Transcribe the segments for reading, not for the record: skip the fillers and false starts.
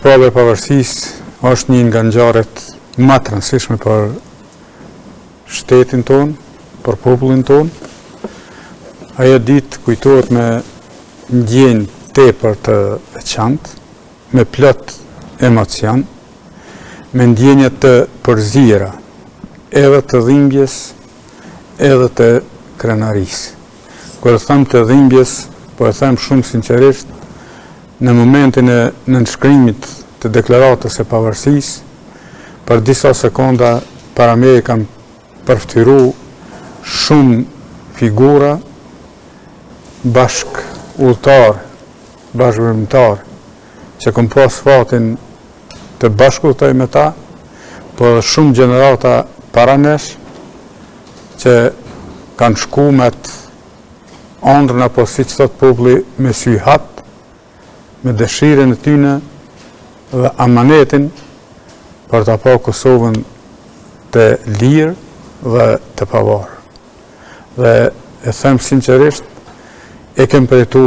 Shpallja e pavarësisë është një nga ngjarjet më të rëndësishme për shtetin tonë, për popullin tonë. Ajo ditë kujtohet me ndjenjë tepër të veçantë, me plot emocion, me ndjenja të përzira, edhe të dhimbjes, edhe të krenarisë. Kur them të dhimbjes, po e them shumë sinqerisht, në momentin e nënshkrimit të deklaratës e pavarësisë, për disa sekonda para me kam përftyru shumë figura bashkëudhëtar, bashkëveprimtar, që kam pas fatin të bashkëudhëtoj me ta, po edhe shumë gjenerata para nesh që kanë shku me të ëndrrën apo si që thot populli me sy hat, me dëshirën e tyne dhe amanetin për të pa Kosovën të lirë dhe të pavarë. Dhe e them sinqerisht, e kem përjetu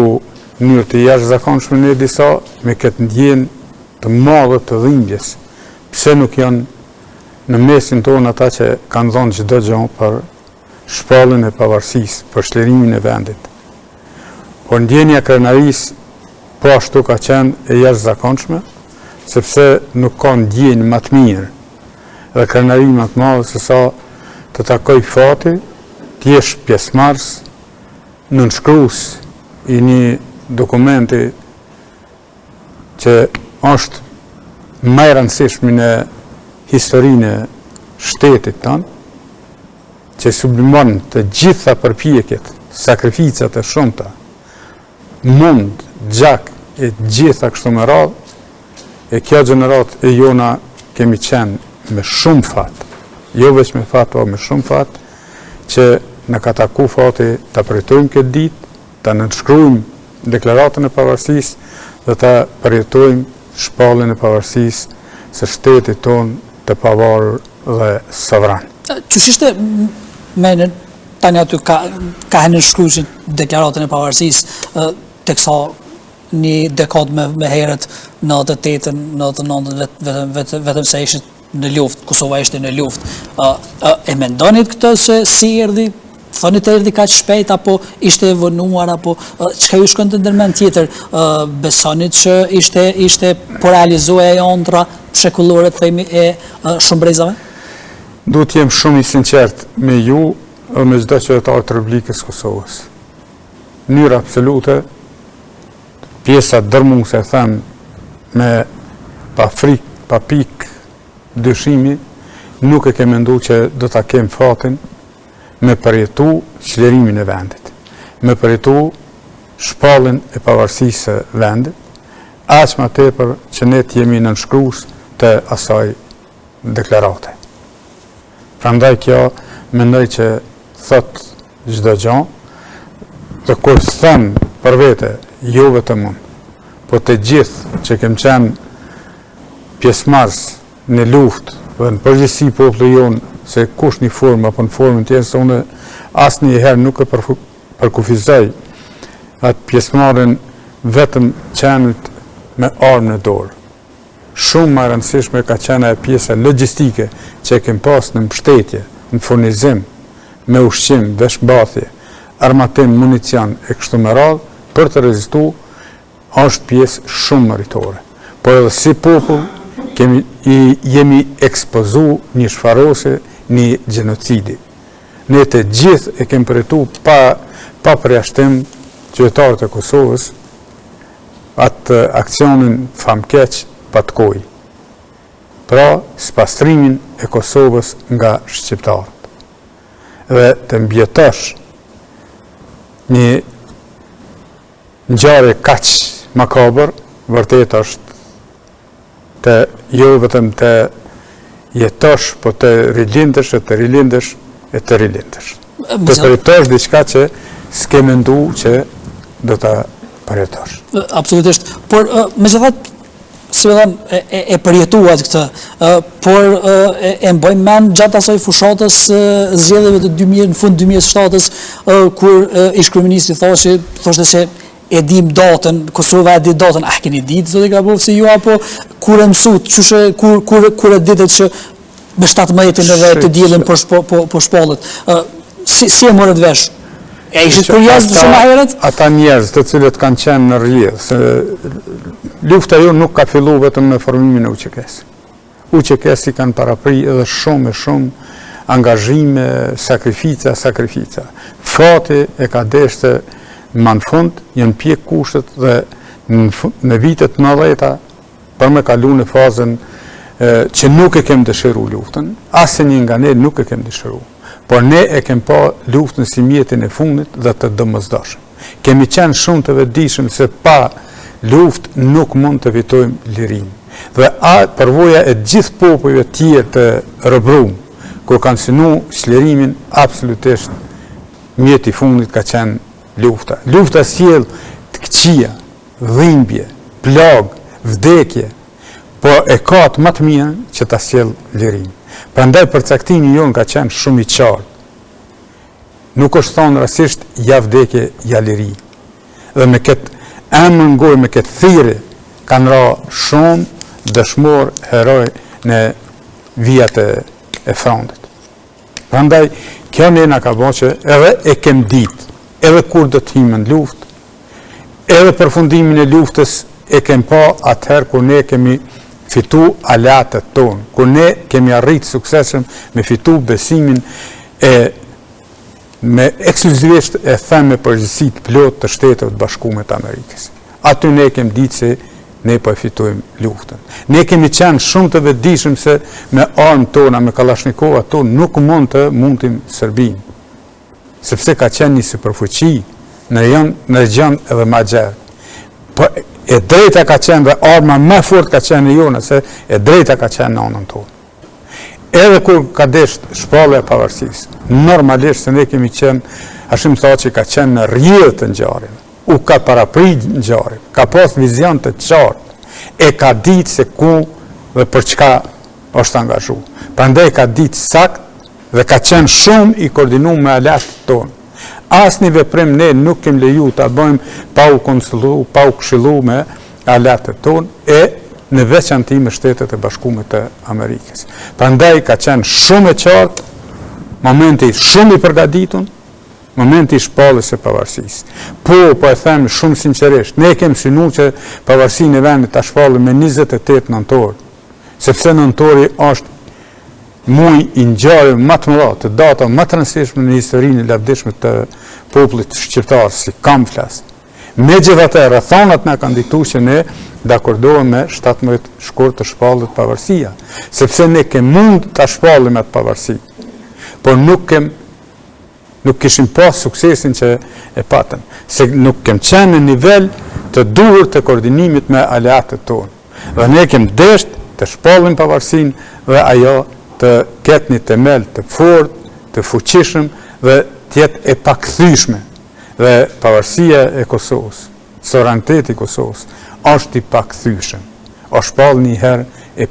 njërë të jashtëzakonshme në disa me këtë ndjenjë të madhe të dhimbjes. Pse nuk janë në mesin tonë ata që kanë dhënë çdo gjë për shpalljen e pavarësisë, për shlerimin e vendit. Por ndjenja krenarisë po ashtu ka qenë e jashtëzakonshme, sepse nuk ka ndjenjë më të mirë dhe krenari më të madhe se sa të takoj fati, të jesh pjesëmarrës, nënshkrues i një dokumenti që është më i rëndësishëm në historinë e shtetit tonë, që sublimon të gjitha përpjekjet, sakrificat e shumta, mund, gjak e gjitha kështu me radhë, e kjo gjenerat e jona kemi qenë me shumë fat, jo veç me fat, po me shumë fat, që në ka taku fati të përjetojmë këtë ditë, të nënshkrujmë deklaratën e pavarësisë dhe të përjetojmë shpalljen e pavarësisë së shtetit tonë të pavarur dhe sovran. Qysh ishte menën tani aty ka nënshkruajin deklaratën e pavarësisë teksa një dekadë me herët në 88-ën, në 89-ën, vetëm se ishte në luftë, Kosova ishte në luftë. E mendonit këtë se si erdhi, thonit erdhi kaq shpejt, apo ishte vonuar, apo çka ju shkon të ndërmend tjetër? Besonit që ishte po realizohej ajo ëndra shekullore, themi, e shumbrezave? Duhet jem shumë i sinqert me ju dhe me çdo qytetar të Republikës Kosovës. Në mënyrë absolute, pjesa dërmuese, them, me pa frikë, pa pikë dyshimi, nuk e kem menduar që do ta kem fatin me përjetu çlirimin e vendit, me përjetu shpalljen e pavarësisë së vendit, aq më tepër që ne jemi nënshkrues të asaj deklarate. Prandaj kjo mendoj që thot çdo gjë, dhe kur them për vete, jo vetëm unë, po të gjithë që kem qenë pjesëmarrës në luftë dhe në përgjithësi populli jonë, se kush një formë apo në formën tjetër, se unë asnjëherë nuk e përkufizoj atë pjesëmarrjen vetëm qenit me armë në dorë. Shumë më e rëndësishme ka qenë ajo pjesa logjistike që kem pas në mbështetje, në furnizim, me ushqim, veshmbathje, armatim, municion e kështu me radhë, për të rezistuar, është pjesë shumë mëritore. Por edhe si popull, jemi ekspozu një shfarose, një gjenocidi. Ne të gjithë e kemi përjetu pa përjashtim qytetarët e Kosovës atë aksionin famkeq patkoj. Pra, spastrimin e Kosovës nga shqiptarët. Dhe të mbjetosh një ngjarje kaq makabër, vërtet është të jo vetëm të jetosh, po të rilindësh, e të rilindësh, e të rilindësh. Të përjetosh diçka që s'ke mendu që do të përjetosh. Absolutisht. Por, me që thatë, si me thënë, e përjetuat këtë, por e mbojmë men gjatë asaj fushatës zgjedhjeve të 2000, në fund 2007-ës, kur ish kryeministri thoshte se e dim datën, Kosova e di datën, a keni ditë, zoti Grabovci, ju, apo kur e mësut, kur e ditët që me 17-ën edhe të diellin po shpallet, si e morët vesh? E ishit kurios shumë më herët? Ata njerëz të cilët kanë qenë në rrjedhë, se lufta ju nuk ka fillu vetëm me formimin e UÇK-s. UÇK-s i kanë parapri edhe shumë angazhime, sakrifica. Fati e ka deshte më në fund, janë pjek kushtet dhe në vitet 90-ta, për me kalu në fazën që nuk e kem dëshiru luftën, asë një nga ne nuk e kem dëshiru. Por ne e kem pa luftën si mjetin e fundit dhe të domosdoshëm. Kemi qenë shumë të vetëdijshëm se pa luftë nuk mund të fitojmë lirinë. Dhe përvoja e gjithë popujve tjerë të rëbrum, kur kanë synu çlirimin, absolutisht mjeti i fundit ka qenë lufta. Lufta sjell të këqija, dhimbje, plagë, vdekje, po e ka të më të mirën që ta sjell lirinë. Prandaj përcaktimi jonë ka qenë shumë i qartë. Nuk është thonë rastisht ja vdekje, ja liri. Dhe me këtë emër ngoj, me këtë thirrje, kanë ra shumë dëshmor heroj në vijat e frontit. Prandaj, kjo ne na ka bërë që edhe e kem ditë, edhe kur do të hime në luftë, edhe përfundimin e luftës e kem pa atëherë kur ne kemi fitu alatët tonë, kur ne kemi arritë suksesshëm me fitu besimin e me ekskluzivisht e them me përgjegjësitë plot të Shteteve të Bashkuara të Amerikës. Aty ne kemi ditë se ne po e fitojmë luftën. Ne kemi qenë shumë të vetëdijshëm se me armë tona, me Kalashnikova tonë nuk mund të mundim Serbinë, sepse ka qenë një superfuqi në region edhe më gjerë. Po e drejta ka qenë dhe arma më fort ka qenë jona, se e drejta ka qenë në anën tonë. Edhe kur ka desht shpallja e pavarësisë, normalisht se ne kemi qenë, ashtu më thotë që ka qenë në rrjedhë të ngjarjes, u ka paraprit ngjarjen, ka pas vizion të qartë, e ka ditë se ku dhe për çka është angazhuar. Prandaj ka ditë sakt dhe ka qenë shumë i koordinuar me alatët tonë. Asnjë veprim ne nuk kemi leju ta bëjmë pa u konsultu, pa u këshillu me alatët tonë e në veçanti me Shtetet e Bashkuara të Amerikës. Prandaj ka qenë shumë e qartë, momenti shumë i përgatitur, momenti i shpalljes së pavarësisë. Po e them shumë sinqerisht, ne kemi synuar që pavarësinë e vendit ta shpallim me 28 nëntor, sepse nëntori është muaj i ngjarjeve më të mëdha, të data më të rëndësishme në historinë e lavdishme të popullit shqiptar, si kam flas. Megjithatë, rrethonat na kanë diktuar që ne dakordohemi me 17 shkurt të shpallit pavarësia, sepse ne kemi mund ta shpallim atë pavarësi, por nuk kishim pas suksesin që e patëm, se nuk kemi qenë në nivel të duhur të koordinimit me aleatët tonë. Dhe ne kemi desht të shpallim pavarësinë dhe ajo të ketë një themel të fortë, të fuqishëm dhe të jetë e pakthyeshme. Dhe pavarësia e Kosovës, sovraniteti i Kosovës, është i pakthyeshëm. Është shpall një herë e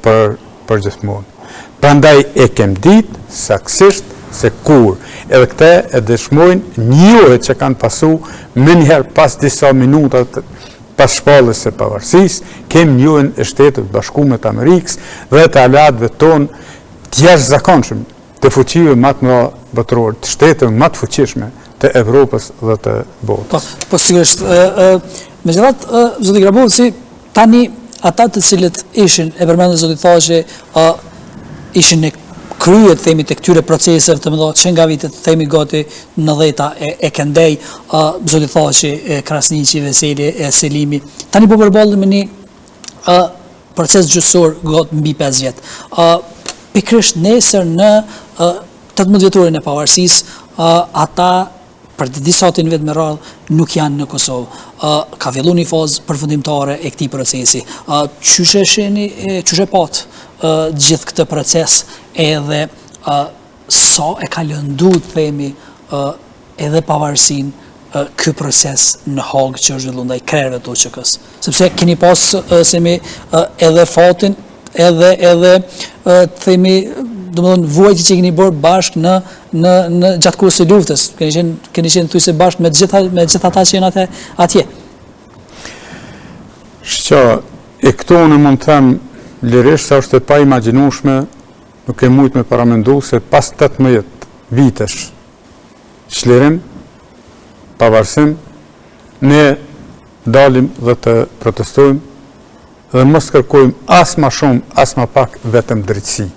përgjithmonë. Prandaj e kem ditë saktësisht se kur. Edhe këte e dëshmojnë njohet që kanë pasu më njëherë pas disa minutat pas shpalljes së pavarësisë, kem njohen e Shtetet Bashkuara të Amerikës dhe të aleatëve tonë të jashtëzakonshëm, të fuqive më të mëdha botërore, të shteteve më të fuqishme të Evropës dhe të botës. Po sigurisht, megjithatë, zoti Grabovci, tani ata të cilët ishin, e përmendën zoti thashë, ishin në kryet themi të këtyre proceseve të mëdha që nga vitet themi gati 90-ta e Kendej, zoti thashë, Krasniqi, Veseli, Selimi. Tani po përballemi me një proces gjyqësor gati mbi 5 vjet. Pikrisht nesër në 18 vjetorin e pavarësisë, ata për disa të vetë me radhë nuk janë në Kosovë. Ka fillu një fazë përfundimtare e këtij procesi. Qyshe pat gjithë këtë proces edhe sa e ka lëndu themi edhe pavarësinë ky proces në Hagë që është zhvilluar ndaj krerëve të UÇK-s. Sepse keni pas edhe fatin edhe themi domethënë vuajtje që keni bërë bashkë në gjatë kohës së luftës, keni qenë thuajse bashkë me gjithë ata që janë atje. Shqa, e këto në mund të them lirisht se është e pa imagjinueshme, nuk e mujt me paramendu se pas 18 vitesh çlirim, pavarësim, ne dalim dhe të protestojmë dhe mos kërkojmë as ma shumë, as ma pak vetëm drejtësi.